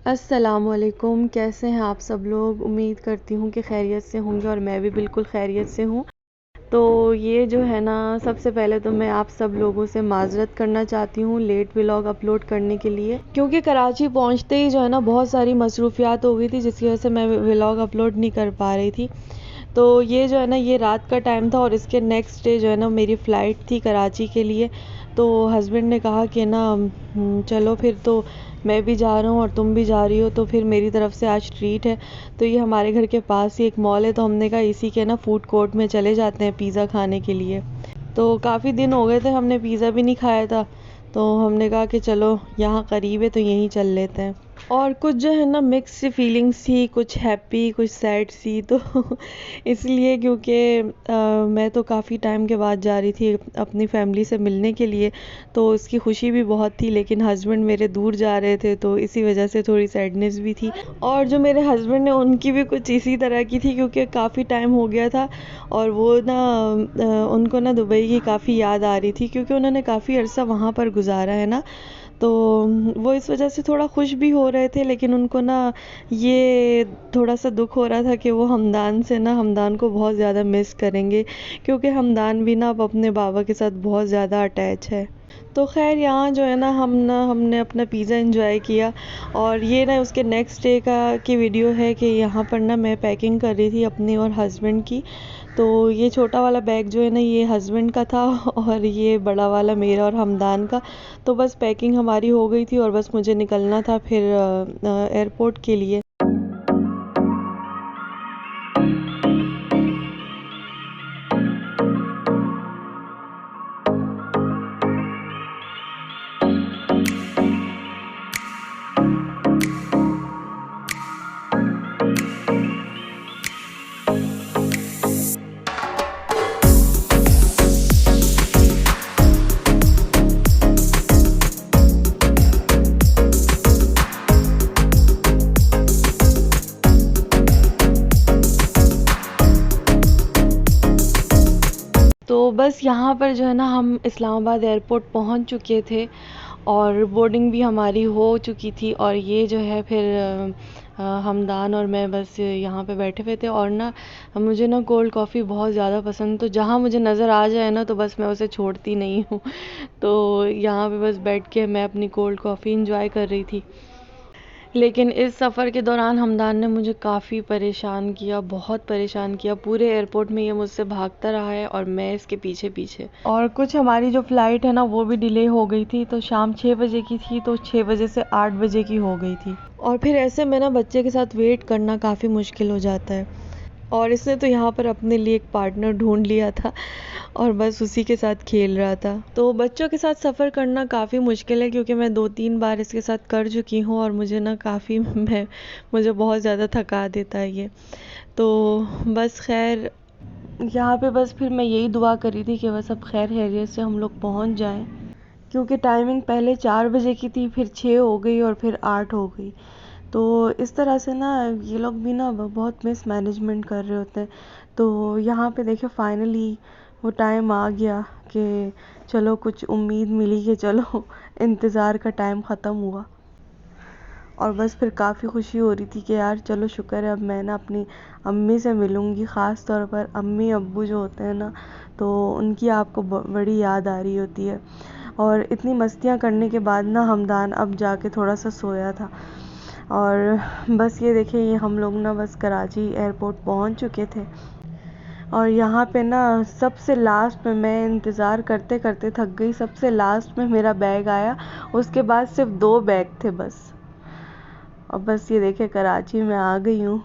अस्सलामुअलैकुम, कैसे हैं आप सब लोग। उम्मीद करती हूँ कि खैरियत से होंगे और मैं भी बिल्कुल खैरियत से हूँ। तो ये जो है ना, सबसे पहले तो मैं आप सब लोगों से माज़रत करना चाहती हूँ लेट व्लॉग अपलोड करने के लिए, क्योंकि कराची पहुँचते ही जो है ना बहुत सारी मसरूफियात हो गई थी, जिसकी वजह से मैं व्लॉग अपलोड नहीं कर पा रही थी। तो ये जो है ना, ये रात का टाइम था और इसके नेक्स्ट डे जो है ना मेरी फ़्लाइट थी कराची के लिए। तो हस्बैंड ने कहा कि ना चलो फिर तो मैं भी जा रहा हूँ और तुम भी जा रही हो, तो फिर मेरी तरफ से आज ट्रीट है। तो ये हमारे घर के पास ही एक मॉल है, तो हमने कहा इसी के ना फूड कोर्ट में चले जाते हैं पिज़्ज़ा खाने के लिए। तो काफ़ी दिन हो गए थे, हमने पिज़्ज़ा भी नहीं खाया था, तो हमने कहा कि चलो यहाँ करीब है तो यहीं चल लेते हैं। और कुछ जो है ना मिक्स सी फीलिंग्स थी, कुछ हैप्पी कुछ सैड सी। तो इसलिए क्योंकि मैं तो काफ़ी टाइम के बाद जा रही थी अपनी फैमिली से मिलने के लिए, तो उसकी खुशी भी बहुत थी, लेकिन हस्बैंड मेरे दूर जा रहे थे तो इसी वजह से थोड़ी सैडनेस भी थी। और जो मेरे हस्बैंड ने उनकी भी कुछ इसी तरह की थी, क्योंकि काफ़ी टाइम हो गया था और वो ना उनको ना दुबई की काफ़ी याद आ रही थी, क्योंकि उन्होंने काफ़ी अरसा वहाँ पर गुजारा है ना। तो वो इस वजह से थोड़ा खुश भी हो रहे थे, लेकिन उनको ना ये थोड़ा सा दुख हो रहा था कि वो हमदान को बहुत ज़्यादा मिस करेंगे, क्योंकि हमदान भी ना अब अपने बाबा के साथ बहुत ज़्यादा अटैच है। तो खैर यहाँ जो है ना हमने अपना पिज़्ज़ा एंजॉय किया। और ये ना उसके नेक्स्ट डे का की वीडियो है कि यहाँ पर ना मैं पैकिंग कर रही थी अपनी और हस्बैंड की। तो ये छोटा वाला बैग जो है ना ये हस्बैंड का था और ये बड़ा वाला मेरा और हमदान का। तो बस पैकिंग हमारी हो गई थी और बस मुझे निकलना था फिर एयरपोर्ट के लिए। तो बस यहाँ पर जो है ना हम इस्लामाबाद एयरपोर्ट पहुँच चुके थे और बोर्डिंग भी हमारी हो चुकी थी। और ये जो है फिर हमदान और मैं बस यहाँ पे बैठे हुए थे। और ना मुझे ना कोल्ड कॉफ़ी बहुत ज़्यादा पसंद, तो जहाँ मुझे नज़र आ जाए ना तो बस मैं उसे छोड़ती नहीं हूँ। तो यहाँ पे बस बैठ के मैं अपनी कोल्ड कॉफ़ी इंजॉय कर रही थी। लेकिन इस सफ़र के दौरान हमदान ने मुझे काफ़ी परेशान किया, बहुत परेशान किया। पूरे एयरपोर्ट में ये मुझसे भागता रहा है और मैं इसके पीछे पीछे। और कुछ हमारी जो फ़्लाइट है ना वो भी डिले हो गई थी, तो शाम 6 बजे की थी तो 6 बजे से 8 बजे की हो गई थी। और फिर ऐसे में ना बच्चे के साथ वेट करना काफ़ी मुश्किल हो जाता है। और इसने तो यहाँ पर अपने लिए एक पार्टनर ढूंढ लिया था और बस उसी के साथ खेल रहा था। तो बच्चों के साथ सफ़र करना काफ़ी मुश्किल है, क्योंकि मैं 2-3 बार इसके साथ कर चुकी हूँ और मुझे ना काफ़ी मैं मुझे बहुत ज़्यादा थका देता है ये। तो बस खैर यहाँ पे बस फिर मैं यही दुआ करी थी कि बस अब खैर खैरियत से हम लोग पहुँच जाएं, क्योंकि टाइमिंग पहले 4 बजे की थी, फिर 6 हो गई और फिर 8 हो गई। तो इस तरह से ना ये लोग भी ना बहुत मिसमैनेजमेंट कर रहे होते हैं। तो यहाँ पे देखिए फाइनली वो टाइम आ गया कि चलो कुछ उम्मीद मिली कि चलो इंतज़ार का टाइम ख़त्म हुआ। और बस फिर काफ़ी खुशी हो रही थी कि यार चलो शुक्र है अब मैं ना अपनी अम्मी से मिलूँगी। ख़ास तौर पर अम्मी अब्बू जो होते हैं ना, तो उनकी आपको बड़ी याद आ रही होती है। और इतनी मस्तियाँ करने के बाद ना हमदान अब जाके थोड़ा सा सोया था। और बस ये देखिए ये हम लोग ना बस कराची एयरपोर्ट पहुंच चुके थे। और यहाँ पे ना सबसे लास्ट में मैं इंतज़ार करते करते थक गई, सबसे लास्ट में मेरा बैग आया। उसके बाद सिर्फ 2 बैग थे बस। और बस ये देखिए कराची में आ गई हूँ।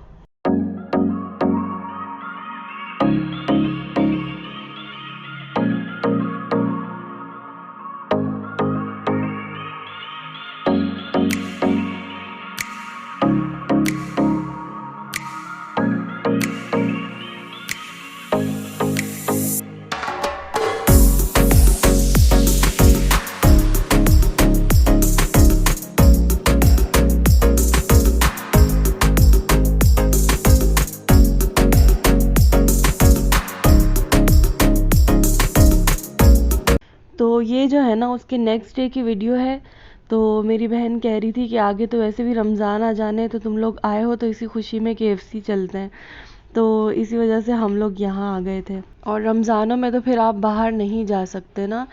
तो ये जो है ना उसके नेक्स्ट डे की वीडियो है। तो मेरी बहन कह रही थी कि आगे तो वैसे भी रमज़ान आ जाने हैं, तो तुम लोग आए हो तो इसी खुशी में KFC चलते हैं। तो इसी वजह से हम लोग यहाँ आ गए थे। और रमज़ानों में तो फिर आप बाहर नहीं जा सकते ना,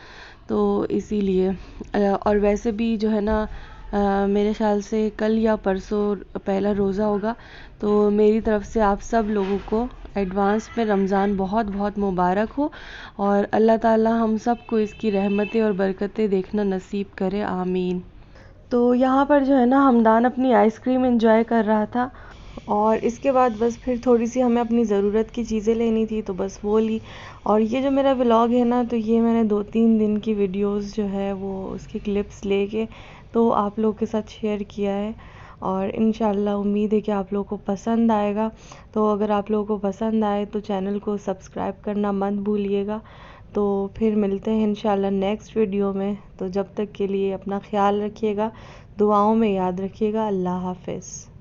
तो इसीलिए और वैसे भी जो है ना मेरे ख्याल से कल या परसों पहला रोज़ा होगा। तो मेरी तरफ से आप सब लोगों को एडवांस में रमज़ान बहुत बहुत मुबारक हो, और अल्लाह ताला हम सब को इसकी रहमतें और बरकतें देखना नसीब करे, आमीन। तो यहाँ पर जो है ना हमदान अपनी आइसक्रीम एंजॉय कर रहा था, और इसके बाद बस फिर थोड़ी सी हमें अपनी ज़रूरत की चीज़ें लेनी थी, तो बस वो ली। और ये जो मेरा व्लॉग है ना, तो ये मैंने 2-3 दिन की वीडियोस जो है वो उसकी क्लिप्स लेके तो आप लोगों के साथ शेयर किया है, और इंशाल्लाह उम्मीद है कि आप लोगों को पसंद आएगा। तो अगर आप लोगों को पसंद आए तो चैनल को सब्सक्राइब करना मत भूलिएगा। तो फिर मिलते हैं इंशाल्लाह नेक्स्ट वीडियो में। तो जब तक के लिए अपना ख्याल रखिएगा, दुआओं में याद रखिएगा। अल्लाह हाफ़िज़।